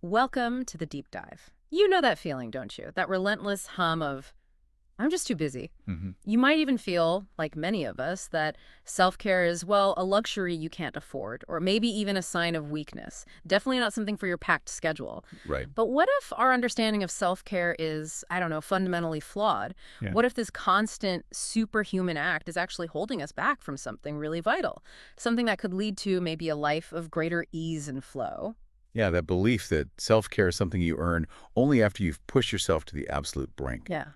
Welcome to the deep dive. You know that feeling, don't you? That relentless hum of, I'm just too busy. Hmm. You might even feel, like many of us, that self-care is, well, a luxury you can't afford, or maybe even a sign of weakness. Definitely not something for your packed schedule. Right. But what if our understanding of self-care is, I don't know, fundamentally flawed? Yeah. What if this constant superhuman act is actually holding us back from something really vital? Something that could lead to maybe a life of greater ease and flow? Yeah, that belief that self-care is something you earn only after you've pushed yourself to the absolute brink. Yeah,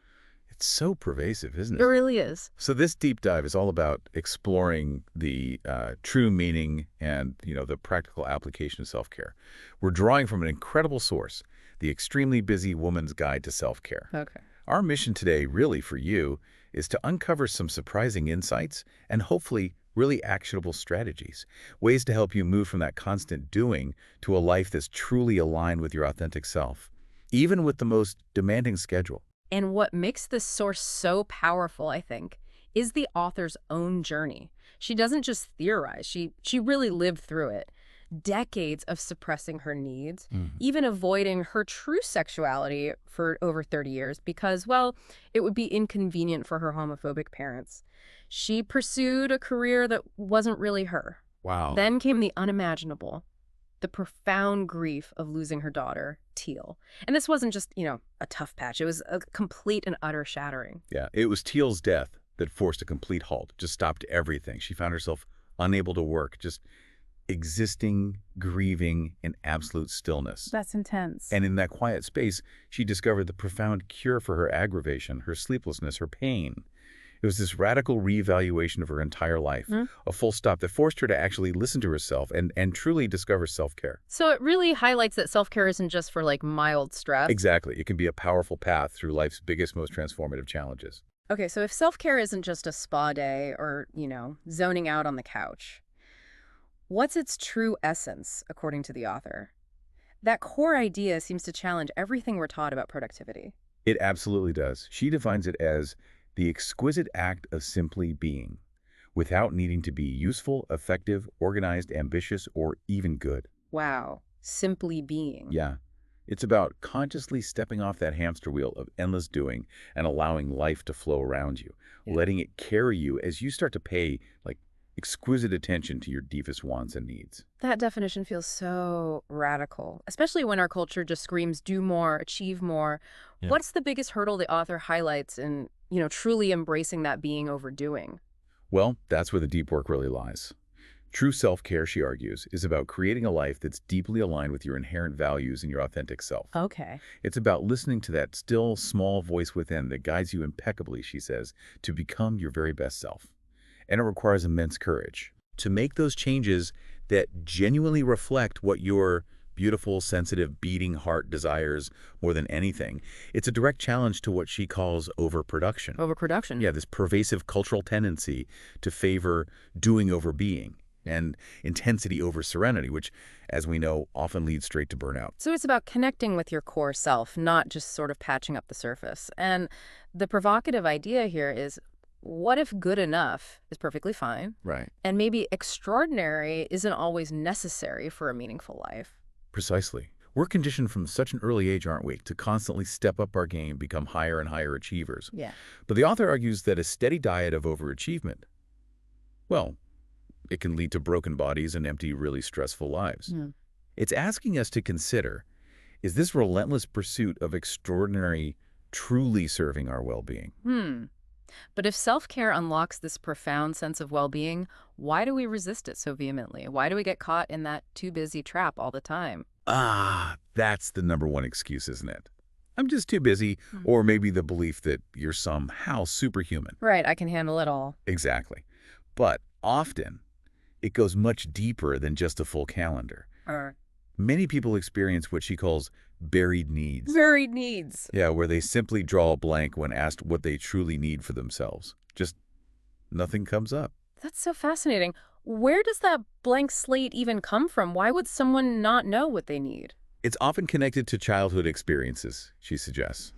It's so pervasive, isn't it it? really is. So this deep dive is all about exploring the true meaning and, the practical application of self-care. We're drawing from an incredible source, The Extremely Busy Woman's Guide to Self-Care. Okay. Our mission today, really for you, is to uncover some surprising insights and hopefully really actionable strategies, ways to help you move from that constant doing to a life that's truly aligned with your authentic self, even with the most demanding schedule. And what makes this source so powerful, I think, is the author's own journey. She doesn't just theorize, she really lived through it. Decades of suppressing her needs, Mhm. even avoiding her true sexuality for over 30 years because, well, it would be inconvenient for her homophobic parents. She pursued a career that wasn't really her. Wow. Then came the unimaginable, the profound grief of losing her daughter, Teal. And this wasn't just, a tough patch. It was a complete and utter shattering. Yeah, it was Teal's death that forced a complete halt, just stopped everything. She found herself unable to work, just existing, grieving in absolute stillness. That's intense. And in that quiet space, she discovered the profound cure for her aggravation, her sleeplessness, her pain. It was this radical reevaluation of her entire life, Hmm? a full stop that forced her to actually listen to herself and truly discover self-care. So it really highlights that self-care isn't just for like mild stress. Exactly. It can be a powerful path through life's biggest, most transformative challenges. Okay, so if self-care isn't just a spa day or, zoning out on the couch, what's its true essence, according to the author? That core idea seems to challenge everything we're taught about productivity. It absolutely does. She defines it as the exquisite act of simply being, without needing to be useful, effective, organized, ambitious, or even good. Wow. Simply being. Yeah. It's about consciously stepping off that hamster wheel of endless doing and allowing life to flow around you, Yeah. letting it carry you as you start to pay exquisite attention to your deepest wants and needs. That definition feels so radical, especially when our culture just screams do more, achieve more. Yeah. What's the biggest hurdle the author highlights in, truly embracing that being overdoing? Well, that's where the deep work really lies. True self-care, she argues, is about creating a life that's deeply aligned with your inherent values and your authentic self. Okay. It's about listening to that still, small voice within that guides you impeccably, she says, to become your very best self. And it requires immense courage to make those changes that genuinely reflect what your beautiful, sensitive, beating heart desires more than anything. It's a direct challenge to what she calls overproduction. Overproduction. Yeah, this pervasive cultural tendency to favor doing over being and intensity over serenity, which, as we know, often leads straight to burnout. So it's about connecting with your core self, not just sort of patching up the surface. And the provocative idea here is, what if good enough is perfectly fine? Right. And maybe extraordinary isn't always necessary for a meaningful life. Precisely. We're conditioned from such an early age, aren't we, to constantly step up our game, become higher and higher achievers. Yeah. But the author argues that a steady diet of overachievement, well, it can lead to broken bodies and empty, really stressful lives. Hmm. It's asking us to consider, is this relentless pursuit of extraordinary truly serving our well-being? But if self-care unlocks this profound sense of well-being, why do we resist it so vehemently? Why do we get caught in that too busy trap all the time? That's the number one excuse, isn't it? I'm just too busy, or maybe the belief that you're somehow superhuman. Right, I can handle it all. Exactly. But often, it goes much deeper than just a full calendar. Many people experience what she calls buried needs. Varied needs. Yeah, where they simply draw a blank when asked what they truly need for themselves. Just nothing comes up. That's so fascinating. Where does that blank slate even come from? Why would someone not know what they need? It's often connected to childhood experiences, she suggests.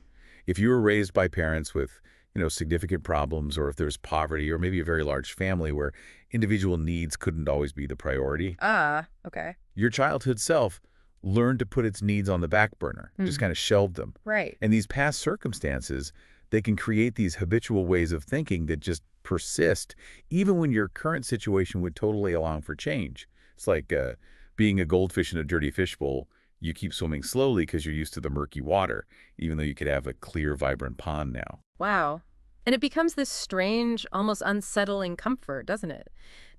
If you were raised by parents with, significant problems, or if there's poverty or maybe a very large family where individual needs couldn't always be the priority, Ah, okay. your childhood self learned to put its needs on the back burner, just kind of shelved them. Right. And these past circumstances, they can create these habitual ways of thinking that just persist, even when your current situation would totally allow for change. It's like being a goldfish in a dirty fishbowl. You keep swimming slowly because you're used to the murky water, even though you could have a clear, vibrant pond now. Wow. And it becomes this strange, almost unsettling comfort, doesn't it?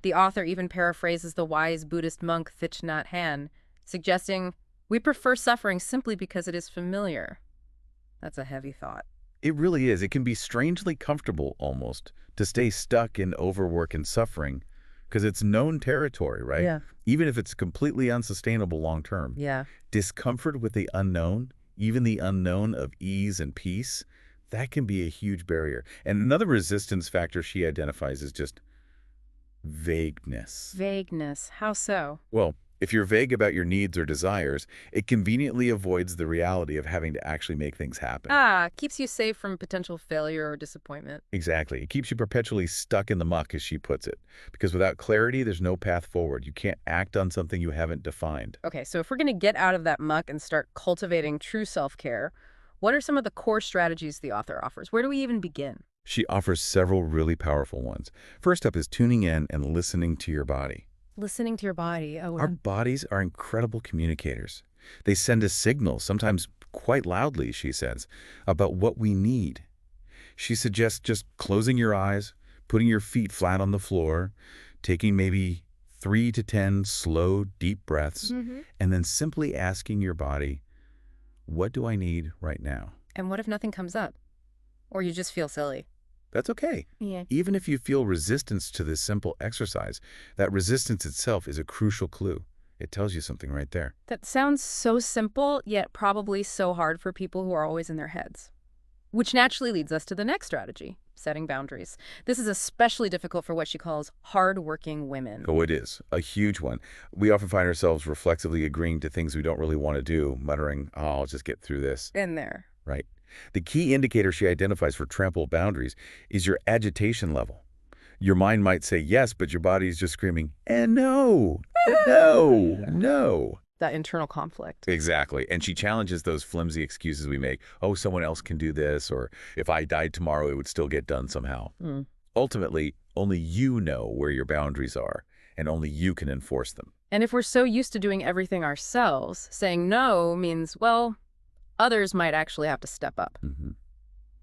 The author even paraphrases the wise Buddhist monk Thich Nhat Hanh, suggesting we prefer suffering simply because it is familiar. That's a heavy thought. It really is. It can be strangely comfortable, almost, to stay stuck in overwork and suffering because it's known territory, right? Yeah. Even if it's completely unsustainable long term. Yeah. Discomfort with the unknown, even the unknown of ease and peace, that can be a huge barrier. And another resistance factor she identifies is just vagueness. Vagueness. How so? Well, if you're vague about your needs or desires, it conveniently avoids the reality of having to actually make things happen. Keeps you safe from potential failure or disappointment. Exactly. It keeps you perpetually stuck in the muck, as she puts it. Because without clarity, there's no path forward. You can't act on something you haven't defined. Okay, so if we're going to get out of that muck and start cultivating true self-care, what are some of the core strategies the author offers? Where do we even begin? She offers several really powerful ones. First up is tuning in and listening to your body. Listening to your body. Oh, Our bodies are incredible communicators. They send us signals, sometimes quite loudly, she says, about what we need. She suggests just closing your eyes, putting your feet flat on the floor, taking maybe 3 to 10 slow, deep breaths, and then simply asking your body, what do I need right now? And what if nothing comes up? Or you just feel silly? That's okay. Yeah. Even if you feel resistance to this simple exercise, that resistance itself is a crucial clue. It tells you something right there. That sounds so simple, yet probably so hard for people who are always in their heads. Which naturally leads us to the next strategy, setting boundaries. This is especially difficult for what she calls hard-working women. Oh, it is. A huge one. We often find ourselves reflexively agreeing to things we don't really want to do, muttering, oh, I'll just get through this. In there. Right. The key indicator she identifies for trampled boundaries is your agitation level. Your mind might say yes, but your body is just screaming, no, no. That internal conflict. Exactly. And she challenges those flimsy excuses we make. Oh, someone else can do this, or if I died tomorrow, it would still get done somehow. Ultimately, only you know where your boundaries are, and only you can enforce them. And if we're so used to doing everything ourselves, saying no means, well, others might actually have to step up.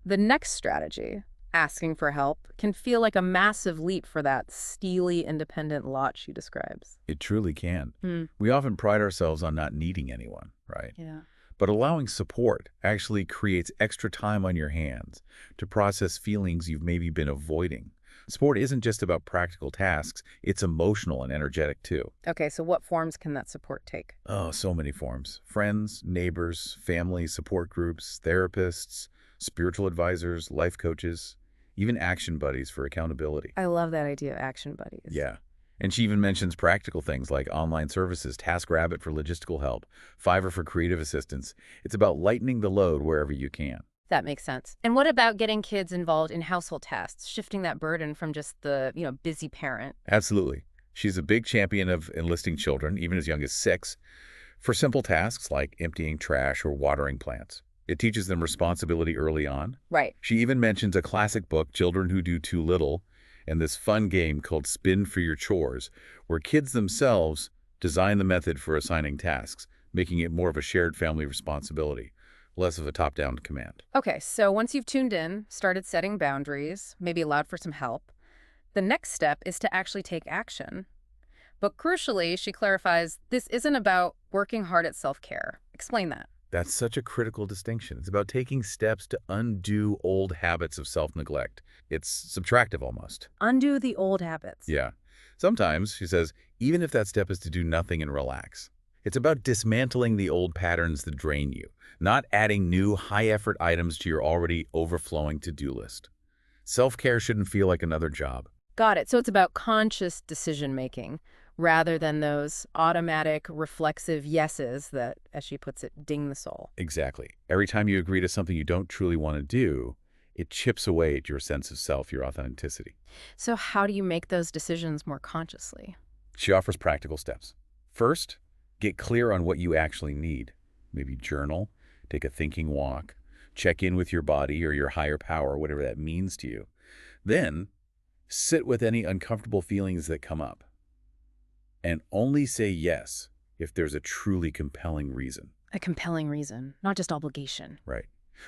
The next strategy, asking for help, can feel like a massive leap for that steely, independent lot she describes. It truly can. We often pride ourselves on not needing anyone, right? Yeah. But allowing support actually creates extra time on your hands to process feelings you've maybe been avoiding. Support isn't just about practical tasks, it's emotional and energetic too. Okay, so what forms can that support take? Oh, so many forms. Friends, neighbors, family, support groups, therapists, spiritual advisors, life coaches, even action buddies for accountability. I love that idea of action buddies. Yeah. And she even mentions practical things like online services, TaskRabbit for logistical help, Fiverr for creative assistance. It's about lightening the load wherever you can. That makes sense. And what about getting kids involved in household tasks, shifting that burden from just the, busy parent? Absolutely. She's a big champion of enlisting children, even as young as 6, for simple tasks like emptying trash or watering plants. It teaches them responsibility early on. Right. She even mentions a classic book, Children Who Do Too Little, and this fun game called Spin for Your Chores, where kids themselves design the method for assigning tasks, making it more of a shared family responsibility, less of a top-down command. Okay, so once you've tuned in, started setting boundaries, maybe allowed for some help, the next step is to actually take action. But crucially, she clarifies, this isn't about working hard at self-care. Explain that. That's such a critical distinction. It's about taking steps to undo old habits of self-neglect. It's subtractive almost. Undo the old habits. Yeah. Sometimes, she says, even if that step is to do nothing and relax. It's about dismantling the old patterns that drain you, not adding new high-effort items to your already overflowing to-do list. Self-care shouldn't feel like another job. Got it. So it's about conscious decision-making rather than those automatic, reflexive yeses that, as she puts it, ding the soul. Exactly. Every time you agree to something you don't truly want to do, it chips away at your sense of self, your authenticity. So how do you make those decisions more consciously? She offers practical steps. First, Get clear on what you actually need. Maybe journal, take a thinking walk, check in with your body or your higher power, whatever that means to you. Then, sit with any uncomfortable feelings that come up. And only say yes if there's a truly compelling reason. A compelling reason, not just obligation. Right.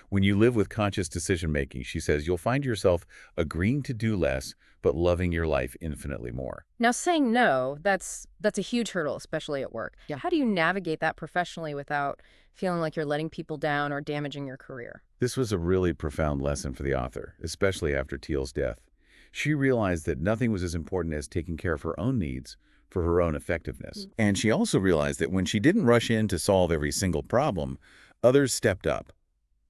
When you live with conscious decision-making, she says, you'll find yourself agreeing to do less, but loving your life infinitely more. Now, saying no, that's a huge hurdle, especially at work. Yeah. How do you navigate that professionally without feeling like you're letting people down or damaging your career? This was a really profound lesson for the author, especially after Teal's death. She realized that nothing was as important as taking care of her own needs for her own effectiveness. And she also realized that when she didn't rush in to solve every single problem, others stepped up.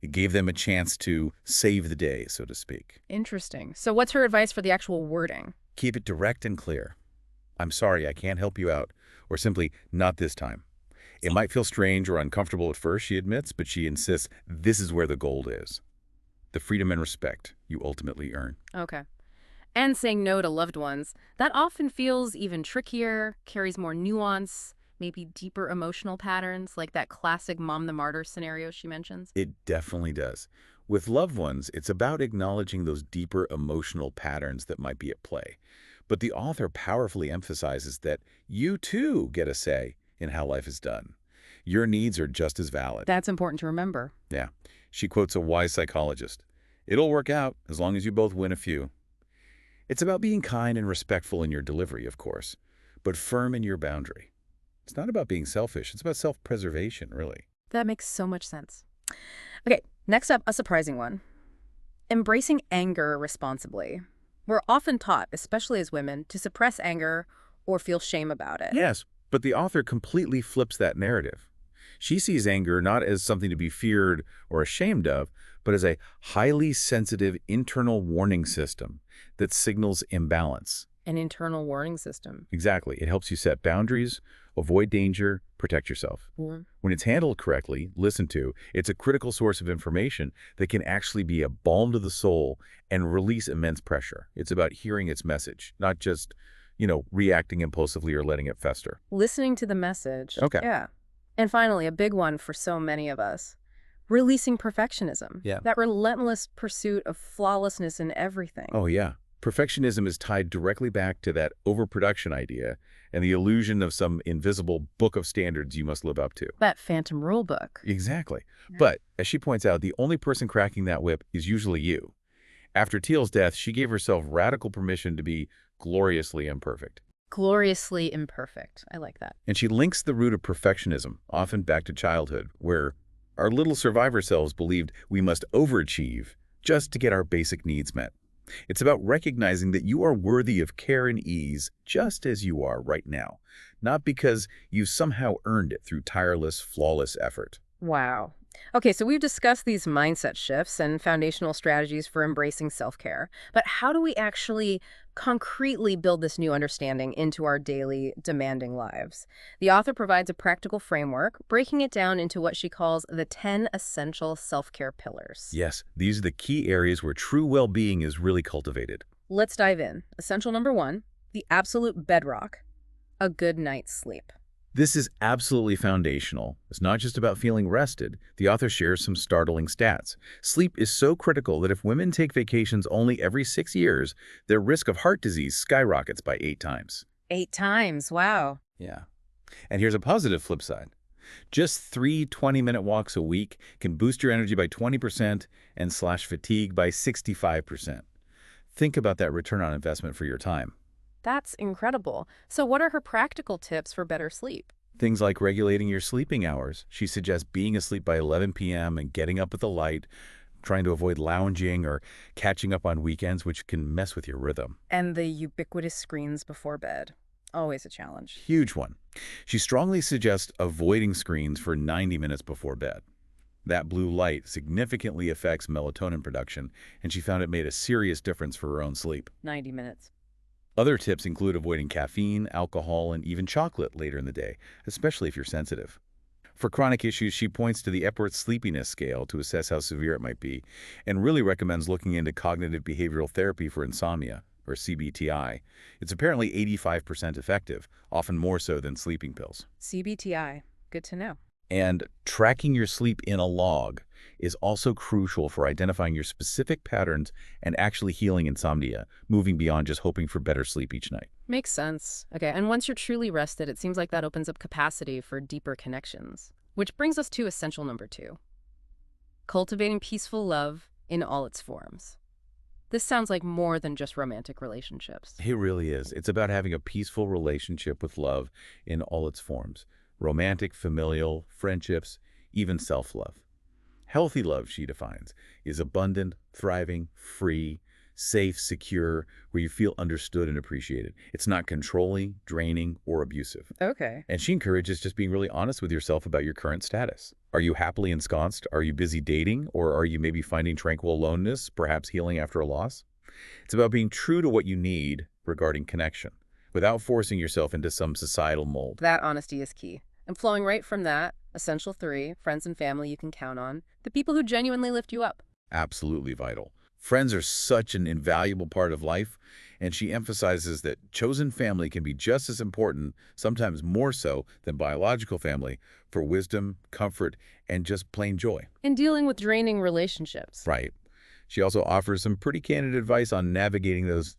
It gave them a chance to save the day, so to speak. Interesting. So what's her advice for the actual wording? Keep it direct and clear. I'm sorry, I can't help you out. Or simply, not this time. It might feel strange or uncomfortable at first, she admits, but she insists this is where the gold is. The freedom and respect you ultimately earn. Okay. And saying no to loved ones, that often feels even trickier, carries more nuance, maybe deeper emotional patterns, like that classic mom the martyr scenario she mentions. It definitely does. With loved ones, it's about acknowledging those deeper emotional patterns that might be at play. But the author powerfully emphasizes that you too get a say in how life is done. Your needs are just as valid. That's important to remember. Yeah. She quotes a wise psychologist. It'll work out as long as you both win a few. It's about being kind and respectful in your delivery, of course, but firm in your boundary. It's not about being selfish. It's about self-preservation, really. That makes so much sense. Okay, next up, a surprising one. Embracing anger responsibly. We're often taught, especially as women, to suppress anger or feel shame about it. Yes, but the author completely flips that narrative. She sees anger not as something to be feared or ashamed of, but as a highly sensitive internal warning system that signals imbalance. An internal warning system. Exactly. It helps you set boundaries, avoid danger, protect yourself. Mm. When it's handled correctly, listened to, it's a critical source of information that can actually be a balm to the soul and release immense pressure. It's about hearing its message, not just, reacting impulsively or letting it fester. Listening to the message. Okay. Yeah. And finally, a big one for so many of us. Releasing perfectionism. Yeah. That relentless pursuit of flawlessness in everything. Oh, yeah. Perfectionism is tied directly back to that overproduction idea and the illusion of some invisible book of standards you must live up to. That phantom rule book. Exactly. Yeah. But, as she points out, the only person cracking that whip is usually you. After Teal's death, she gave herself radical permission to be gloriously imperfect. Gloriously imperfect. I like that. And she links the root of perfectionism, often back to childhood, where our little survivor selves believed we must overachieve just to get our basic needs met. It's about recognizing that you are worthy of care and ease just as you are right now, not because you somehow earned it through tireless, flawless effort. Wow. Okay, so we've discussed these mindset shifts and foundational strategies for embracing self-care. But how do we actually concretely build this new understanding into our daily, demanding lives? The author provides a practical framework, breaking it down into what she calls the 10 essential self-care pillars. Yes, these are the key areas where true well-being is really cultivated. Let's dive in. Essential number 1, the absolute bedrock, a good night's sleep. This is absolutely foundational. It's not just about feeling rested. The author shares some startling stats. Sleep is so critical that if women take vacations only every 6 years, their risk of heart disease skyrockets by 8 times. 8 times, wow. Yeah. And here's a positive flip side. Just 3 20-minute walks a week can boost your energy by 20% and slash fatigue by 65%. Think about that return on investment for your time. That's incredible. So what are her practical tips for better sleep? Things like regulating your sleeping hours. She suggests being asleep by 11 p.m. and getting up with the light, trying to avoid lounging or catching up on weekends, which can mess with your rhythm. And the ubiquitous screens before bed. Always a challenge. Huge one. She strongly suggests avoiding screens for 90 minutes before bed. That blue light significantly affects melatonin production, and she found it made a serious difference for her own sleep. 90 minutes. Other tips include avoiding caffeine, alcohol, and even chocolate later in the day, especially if you're sensitive. For chronic issues, she points to the Epworth Sleepiness Scale to assess how severe it might be, and really recommends looking into cognitive behavioral therapy for insomnia. or CBTI. It's apparently 85% effective, often more so than sleeping pills. CBTI. Good to know. And tracking your sleep in a log is also crucial for identifying your specific patterns and actually healing insomnia, moving beyond just hoping for better sleep each night. Makes sense. Okay, and once you're truly rested, it seems like that opens up capacity for deeper connections. Which brings us to essential number 2. Cultivating peaceful love in all its forms. This sounds like more than just romantic relationships. It really is. It's about having a peaceful relationship with love in all its forms. Romantic, familial, friendships, even self-love. Healthy love, she defines, is abundant, thriving, free, safe, secure, where you feel understood and appreciated. It's not controlling, draining, or abusive. Okay. And she encourages just being really honest with yourself about your current status. Are you happily ensconced? Are you busy dating? Or are you maybe finding tranquil aloneness, perhaps healing after a loss? It's about being true to what you need regarding connection, without forcing yourself into some societal mold. That honesty is key. And flowing right from that, essential 3, friends and family you can count on, the people who genuinely lift you up. Absolutely vital. Friends are such an invaluable part of life, and she emphasizes that chosen family can be just as important, sometimes more so, than biological family for wisdom, comfort, and just plain joy. In dealing with draining relationships. Right. She also offers some pretty candid advice on navigating those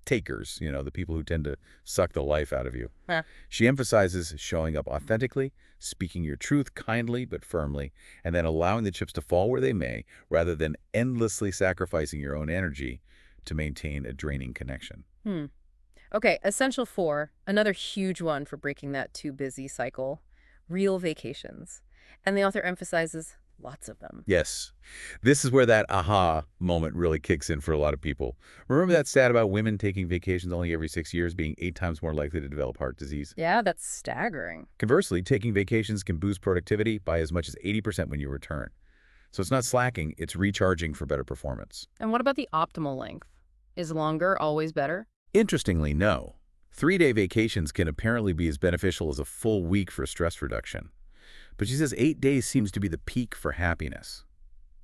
takers, the people who tend to suck the life out of you. Huh. She emphasizes showing up authentically, speaking your truth kindly but firmly, and then allowing the chips to fall where they may, rather than endlessly sacrificing your own energy to maintain a draining connection. Okay, essential 4, another huge one for breaking that too busy cycle, real vacations. And the author emphasizes lots of them. Yes, this is where that aha moment really kicks in for a lot of people. Remember that stat about women taking vacations only every 6 years being 8 times more likely to develop heart disease? Yeah, that's staggering. Conversely, taking vacations can boost productivity by as much as 80% when you return. So it's not slacking, it's recharging for better performance. And what about the optimal length? Is longer always better? Interestingly, no. 3-day vacations can apparently be as beneficial as a full week for stress reduction. But she says 8 days seems to be the peak for happiness.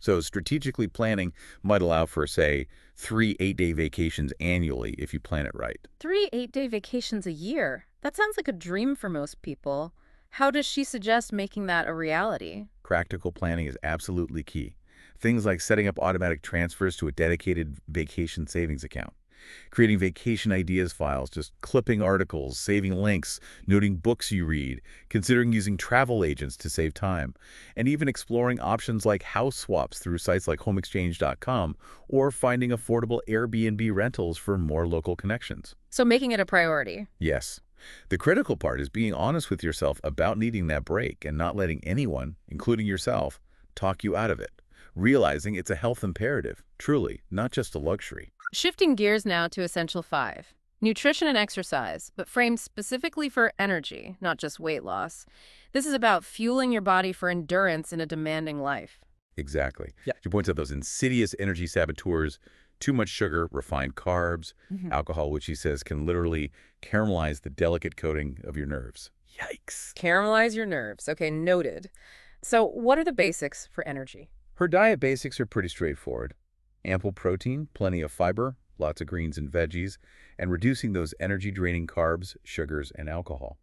So strategically planning might allow for, say, 3 8-day vacations annually if you plan it right. 3 8-day vacations a year. That sounds like a dream for most people. How does she suggest making that a reality? Practical planning is absolutely key. Things like setting up automatic transfers to a dedicated vacation savings account, creating vacation ideas files, just clipping articles, saving links, noting books you read, considering using travel agents to save time, and even exploring options like house swaps through sites like homeexchange.com or finding affordable Airbnb rentals for more local connections. So making it a priority. Yes. The critical part is being honest with yourself about needing that break and not letting anyone, including yourself, talk you out of it. Realizing it's a health imperative, truly, not just a luxury. Shifting gears now to essential 5, nutrition and exercise, but framed specifically for energy, not just weight loss. This is about fueling your body for endurance in a demanding life. Exactly. Yeah. She points out those insidious energy saboteurs, too much sugar, refined carbs, alcohol, which she says can literally caramelize the delicate coating of your nerves. Yikes. Caramelize your nerves. Okay, noted. So what are the basics for energy? Her diet basics are pretty straightforward. Ample protein, plenty of fiber, lots of greens and veggies, and reducing those energy-draining carbs, sugars, and alcohol.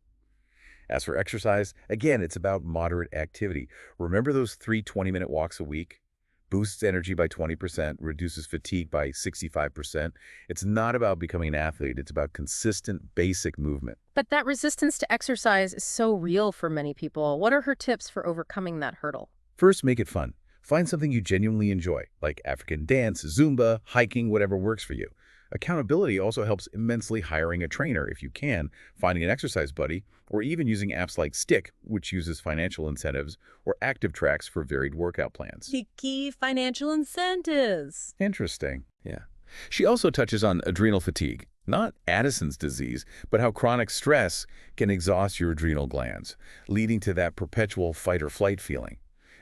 As for exercise, again, it's about moderate activity. Remember those 3 20-minute walks a week? Boosts energy by 20%, reduces fatigue by 65%. It's not about becoming an athlete. It's about consistent, basic movement. But that resistance to exercise is so real for many people. What are her tips for overcoming that hurdle? First, make it fun. Find something you genuinely enjoy, like African dance, Zumba, hiking, whatever works for you. Accountability also helps immensely. Hiring a trainer if you can, finding an exercise buddy, or even using apps like Stick, which uses financial incentives, or Active Tracks for varied workout plans. Sticky financial incentives. Interesting. Yeah. She also touches on adrenal fatigue, not Addison's disease, but how chronic stress can exhaust your adrenal glands, leading to that perpetual fight or flight feeling.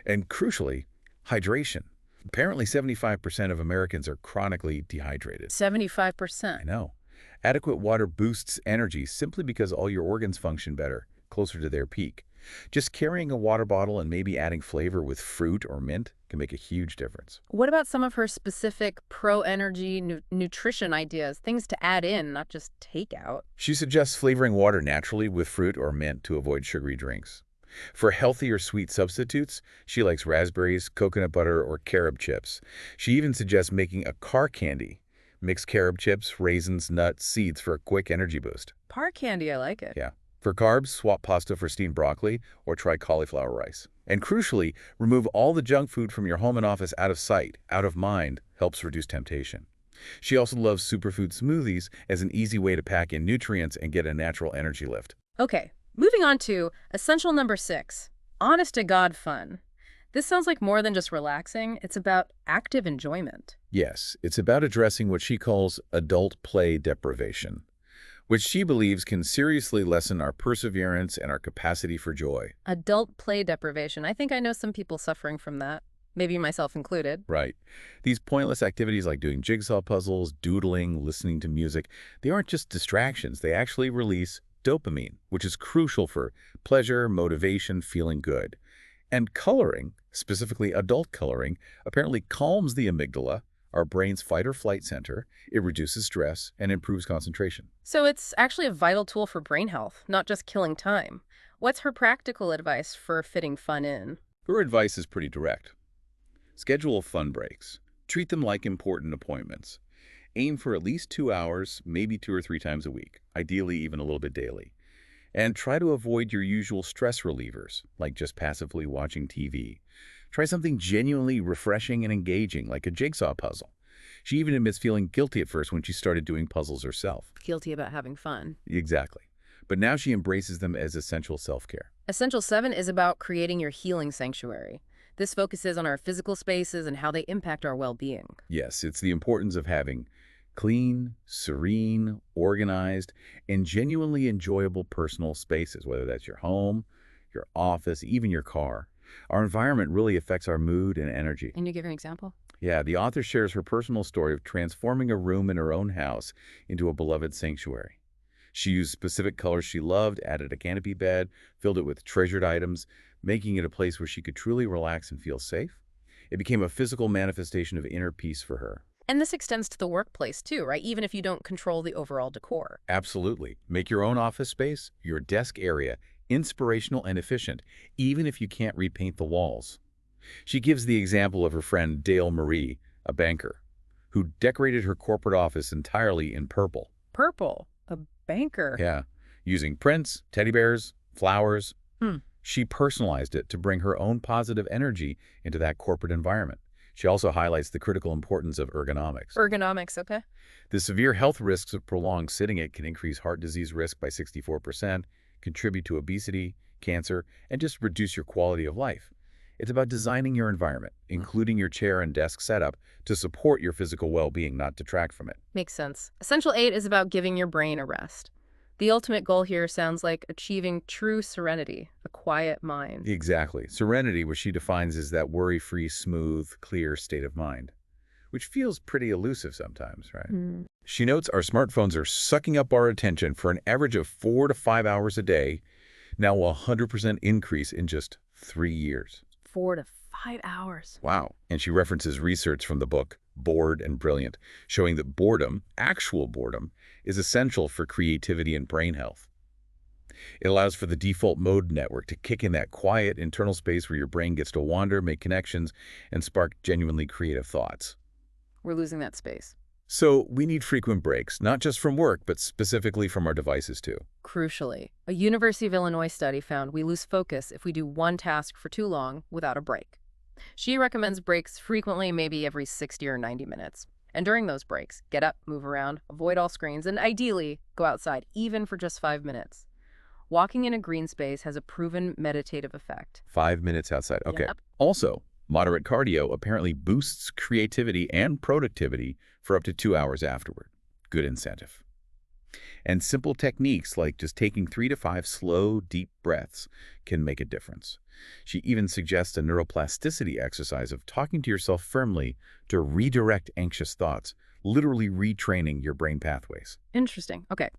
And crucially, hydration. Apparently 75% of Americans are chronically dehydrated. 75%. I know. Adequate water boosts energy simply because all your organs function better, closer to their peak. Just carrying a water bottle and maybe adding flavor with fruit or mint can make a huge difference. What about some of her specific pro-energy nutrition ideas, things to add in, not just take out? She suggests flavoring water naturally with fruit or mint to avoid sugary drinks. For healthy or sweet substitutes, she likes raspberries, coconut butter, or carob chips. She even suggests making a car candy. Mix carob chips, raisins, nuts, seeds for a quick energy boost. Par candy, I like it. Yeah. For carbs, swap pasta for steamed broccoli or try cauliflower rice. And crucially, remove all the junk food from your home and office out of sight, out of mind, helps reduce temptation. She also loves superfood smoothies as an easy way to pack in nutrients and get a natural energy lift. Okay, moving on to essential number 6, honest-to-God fun. This sounds like more than just relaxing. It's about active enjoyment. Yes, it's about addressing what she calls adult play deprivation, which she believes can seriously lessen our perseverance and our capacity for joy. Adult play deprivation. I think I know some people suffering from that, maybe myself included. Right. These pointless activities like doing jigsaw puzzles, doodling, listening to music, they aren't just distractions. They actually release dopamine, which is crucial for pleasure, motivation, feeling good. And coloring, specifically adult coloring, apparently calms the amygdala, our brain's fight-or-flight center. It reduces stress and improves concentration. So it's actually a vital tool for brain health, not just killing time. What's her practical advice for fitting fun in? Her advice is pretty direct. Schedule fun breaks. Treat them like important appointments. Aim for at least 2 hours, maybe 2 or 3 times a week, ideally even a little bit daily. And try to avoid your usual stress relievers, like just passively watching TV. Try something genuinely refreshing and engaging, like a jigsaw puzzle. She even admits feeling guilty at first when she started doing puzzles herself. Guilty about having fun. Exactly. But now she embraces them as essential self-care. Essential 7 is about creating your healing sanctuary. This focuses on our physical spaces and how they impact our well-being. Yes, it's the importance of having clean, serene, organized, and genuinely enjoyable personal spaces, whether that's your home, your office, even your car. Our environment really affects our mood and energy. Can you give an example? Yeah, the author shares her personal story of transforming a room in her own house into a beloved sanctuary. She used specific colors she loved, added a canopy bed, filled it with treasured items, making it a place where she could truly relax and feel safe. It became a physical manifestation of inner peace for her. And this extends to the workplace too, right? Even if you don't control the overall decor. Absolutely. Make your own office space, your desk area, inspirational and efficient, even if you can't repaint the walls. She gives the example of her friend Dale Marie, a banker, who decorated her corporate office entirely in purple. Purple, a banker. Yeah, using prints, teddy bears, flowers. Hmm. She personalized it to bring her own positive energy into that corporate environment. She also highlights the critical importance of ergonomics. Ergonomics, okay. The severe health risks of prolonged sitting it can increase heart disease risk by 64%, contribute to obesity, cancer, and just reduce your quality of life. It's about designing your environment, including your chair and desk setup, to support your physical well-being, not detract from it. Makes sense. Essential 8 is about giving your brain a rest. The ultimate goal here sounds like achieving true serenity, a quiet mind. Exactly. Serenity, which she defines as that worry-free, smooth, clear state of mind, which feels pretty elusive sometimes, right? Mm. She notes our smartphones are sucking up our attention for an average of 4 to 5 hours a day, now a 100% increase in just 3 years. 4 to 5 hours. Wow. And she references research from the book Bored and Brilliant, showing that boredom, actual boredom, is essential for creativity and brain health. It allows for the default mode network to kick in that quiet internal space where your brain gets to wander, make connections, and spark genuinely creative thoughts. We're losing that space. So we need frequent breaks, not just from work, but specifically from our devices too. Crucially, a University of Illinois study found we lose focus if we do one task for too long without a break. She recommends breaks frequently, maybe every 60 or 90 minutes. And during those breaks, get up, move around, avoid all screens, and ideally, go outside, even for just 5 minutes. Walking in a green space has a proven meditative effect. 5 minutes outside. Okay. Yep. Also, moderate cardio apparently boosts creativity and productivity for up to 2 hours afterward. Good incentive. And simple techniques like just taking 3 to 5 slow, deep breaths can make a difference. She even suggests a neuroplasticity exercise of talking to yourself firmly to redirect anxious thoughts, literally retraining your brain pathways. Interesting. Okay.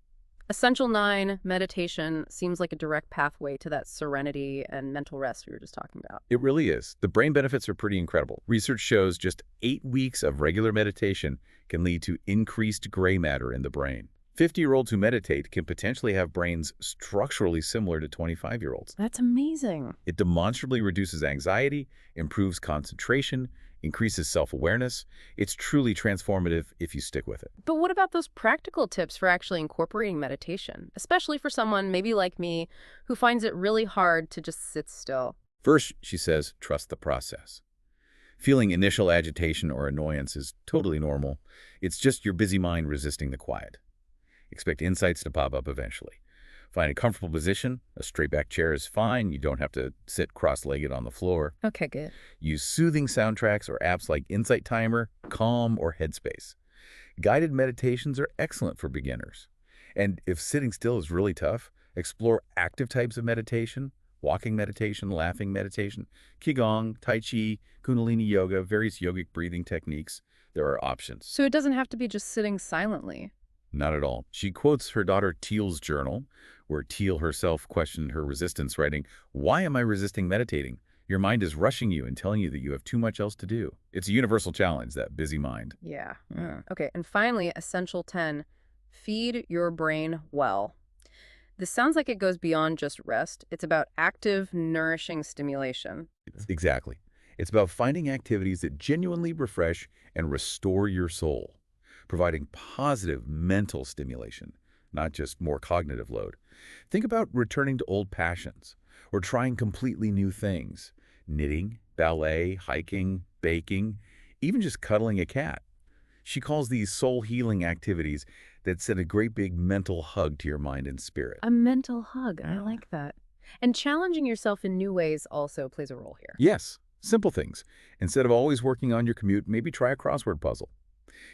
Essential 9, meditation, seems like a direct pathway to that serenity and mental rest we were just talking about. It really is. The brain benefits are pretty incredible. Research shows just 8 weeks of regular meditation can lead to increased gray matter in the brain. 50-year-olds who meditate can potentially have brains structurally similar to 25-year-olds. That's amazing. It demonstrably reduces anxiety, improves concentration, increases self-awareness. It's truly transformative if you stick with it. But what about those practical tips for actually incorporating meditation, especially for someone maybe like me who finds it really hard to just sit still? First, she says, trust the process. Feeling initial agitation or annoyance is totally normal. It's just your busy mind resisting the quiet. Expect insights to pop up eventually. Find a comfortable position. A straight back chair is fine. You don't have to sit cross-legged on the floor. Okay, good. Use soothing soundtracks or apps like Insight Timer, Calm, or Headspace. Guided meditations are excellent for beginners. And if sitting still is really tough, explore active types of meditation, walking meditation, laughing meditation, Qigong, Tai Chi, Kundalini Yoga, various yogic breathing techniques. There are options. So it doesn't have to be just sitting silently. Not at all. She quotes her daughter Teal's journal, where Teal herself questioned her resistance, writing, "Why am I resisting meditating? Your mind is rushing you and telling you that you have too much else to do." It's a universal challenge, that busy mind. Yeah. Okay, and finally, essential 10, feed your brain well. This sounds like it goes beyond just rest. It's about active, nourishing stimulation. Exactly. It's about finding activities that genuinely refresh and restore your soul, providing positive mental stimulation, not just more cognitive load. Think about returning to old passions or trying completely new things. Knitting, ballet, hiking, baking, even just cuddling a cat. She calls these soul-healing activities that send a great big mental hug to your mind and spirit. A mental hug. I like that. And challenging yourself in new ways also plays a role here. Yes, simple things. Instead of always working on your commute, maybe try a crossword puzzle.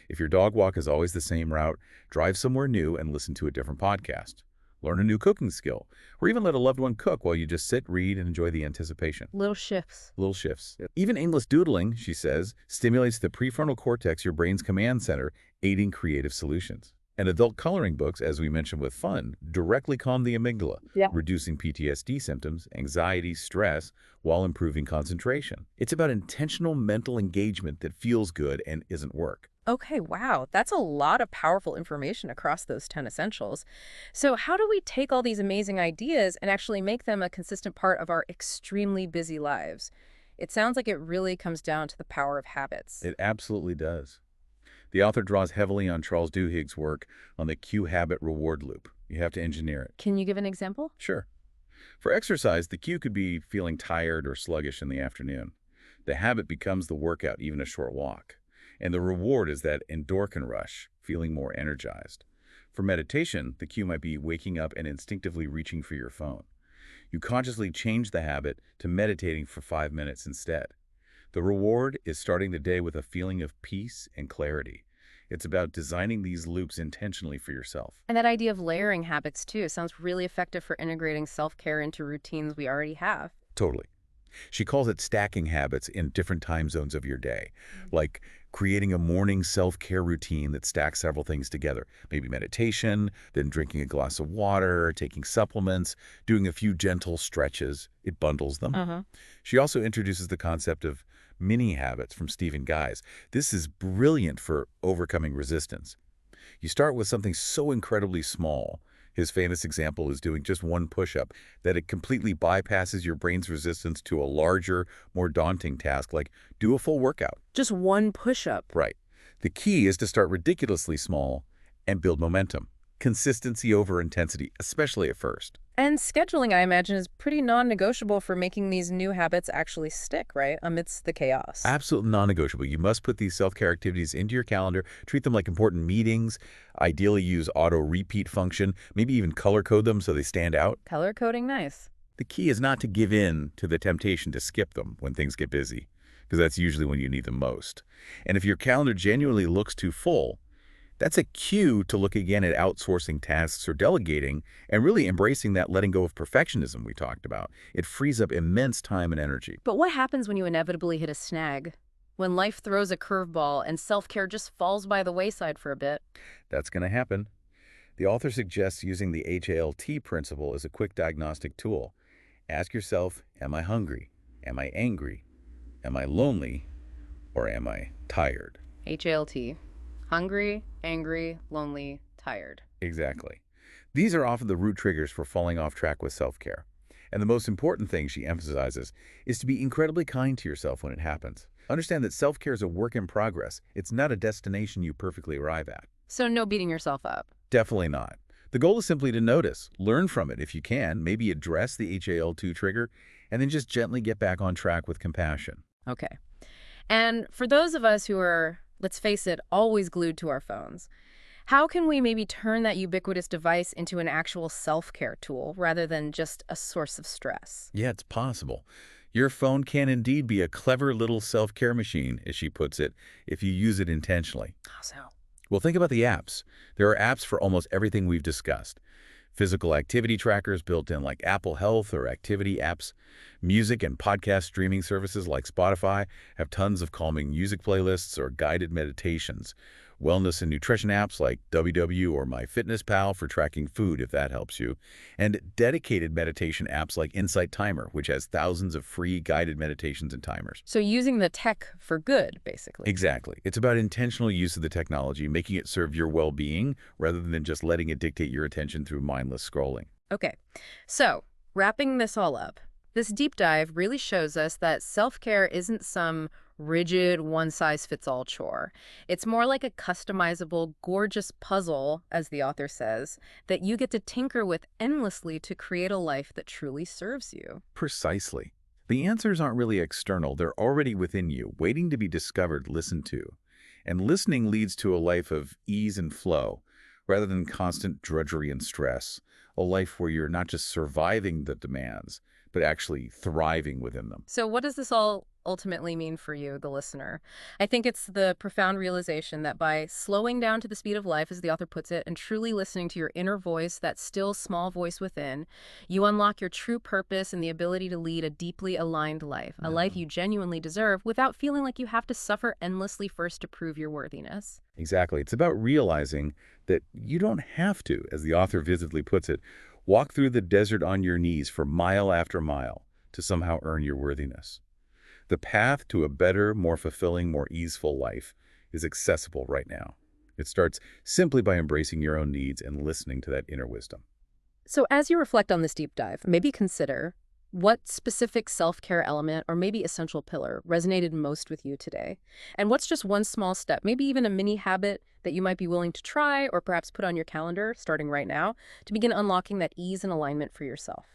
If your dog walk is always the same route, drive somewhere new and listen to a different podcast. Learn a new cooking skill, or even let a loved one cook while you just sit, read, and enjoy the anticipation. Little shifts. Little shifts. Even aimless doodling, she says, stimulates the prefrontal cortex, your brain's command center, aiding creative solutions. And adult coloring books, as we mentioned with fun, directly calm the amygdala, reducing PTSD symptoms, anxiety, stress, while improving concentration. It's about intentional mental engagement that feels good and isn't work. Okay, wow. That's a lot of powerful information across those 10 essentials. So how do we take all these amazing ideas and actually make them a consistent part of our extremely busy lives? It sounds like it really comes down to the power of habits. It absolutely does. The author draws heavily on Charles Duhigg's work on the cue habit reward loop. You have to engineer it. Can you give an example? Sure. For exercise, the cue could be feeling tired or sluggish in the afternoon. The habit becomes the workout, even a short walk. And the reward is that endorphin rush, feeling more energized. For meditation, the cue might be waking up and instinctively reaching for your phone. You consciously change the habit to meditating for 5 minutes instead. The reward is starting the day with a feeling of peace and clarity. It's about designing these loops intentionally for yourself. And that idea of layering habits, too, sounds really effective for integrating self-care into routines we already have. Totally. She calls it stacking habits in different time zones of your day, like creating a morning self-care routine that stacks several things together. Maybe meditation, then drinking a glass of water, taking supplements, doing a few gentle stretches. It bundles them. She also introduces the concept of mini habits from Stephen Guise. This is brilliant for overcoming resistance. You start with something so incredibly small. His famous example is doing just one push-up, that it completely bypasses your brain's resistance to a larger, more daunting task, like do a full workout. Just one push-up. Right. The key is to start ridiculously small and build momentum. Consistency over intensity, especially at first. And scheduling, I imagine, is pretty non-negotiable for making these new habits actually stick, right, amidst the chaos. Absolutely non-negotiable. You must put these self-care activities into your calendar, treat them like important meetings, ideally use auto-repeat function, maybe even color code them so they stand out. Color coding, nice. The key is not to give in to the temptation to skip them when things get busy, because that's usually when you need them most. And if your calendar genuinely looks too full, that's a cue to look again at outsourcing tasks or delegating and really embracing that letting go of perfectionism we talked about. It frees up immense time and energy. But what happens when you inevitably hit a snag? When life throws a curveball and self-care just falls by the wayside for a bit? That's going to happen. The author suggests using the HALT principle as a quick diagnostic tool. Ask yourself, am I hungry? Am I angry? Am I lonely? Or am I tired? HALT. Hungry, angry, lonely, tired. Exactly. These are often the root triggers for falling off track with self-care. And the most important thing she emphasizes is to be incredibly kind to yourself when it happens. Understand that self-care is a work in progress. It's not a destination you perfectly arrive at. So no beating yourself up. Definitely not. The goal is simply to notice, learn from it if you can, maybe address the HAL2 trigger, and then just gently get back on track with compassion. Okay. And for those of us who are, let's face it, always glued to our phones, how can we maybe turn that ubiquitous device into an actual self-care tool rather than just a source of stress? Yeah, it's possible. Your phone can indeed be a clever little self-care machine, as she puts it, if you use it intentionally. How so? Well, think about the apps. There are apps for almost everything we've discussed. Physical activity trackers built in like Apple Health or activity apps. Music and podcast streaming services like Spotify have tons of calming music playlists or guided meditations. Wellness and nutrition apps like WW or MyFitnessPal for tracking food, if that helps you. And dedicated meditation apps like Insight Timer, which has thousands of free guided meditations and timers. So using the tech for good, basically. Exactly. It's about intentional use of the technology, making it serve your well-being rather than just letting it dictate your attention through mindless scrolling. Okay. So wrapping this all up, this deep dive really shows us that self-care isn't some rigid, one-size-fits-all chore. It's more like a customizable, gorgeous puzzle, as the author says, that you get to tinker with endlessly to create a life that truly serves you. Precisely. The answers aren't really external. They're already within you, waiting to be discovered, listened to. And listening leads to a life of ease and flow, rather than constant drudgery and stress. A life where you're not just surviving the demands, but actually thriving within them. So what does this all ultimately mean for you, the listener? I think it's the profound realization that by slowing down to the speed of life, as the author puts it, and truly listening to your inner voice, that still small voice within, you unlock your true purpose and the ability to lead a deeply aligned life, a life you genuinely deserve without feeling like you have to suffer endlessly first to prove your worthiness. Exactly. It's about realizing that you don't have to, as the author vividly puts it, walk through the desert on your knees for mile after mile to somehow earn your worthiness. The path to a better, more fulfilling, more easeful life is accessible right now. It starts simply by embracing your own needs and listening to that inner wisdom. So as you reflect on this deep dive, maybe consider what specific self-care element or maybe essential pillar resonated most with you today? And what's just one small step, maybe even a mini habit that you might be willing to try or perhaps put on your calendar starting right now to begin unlocking that ease and alignment for yourself?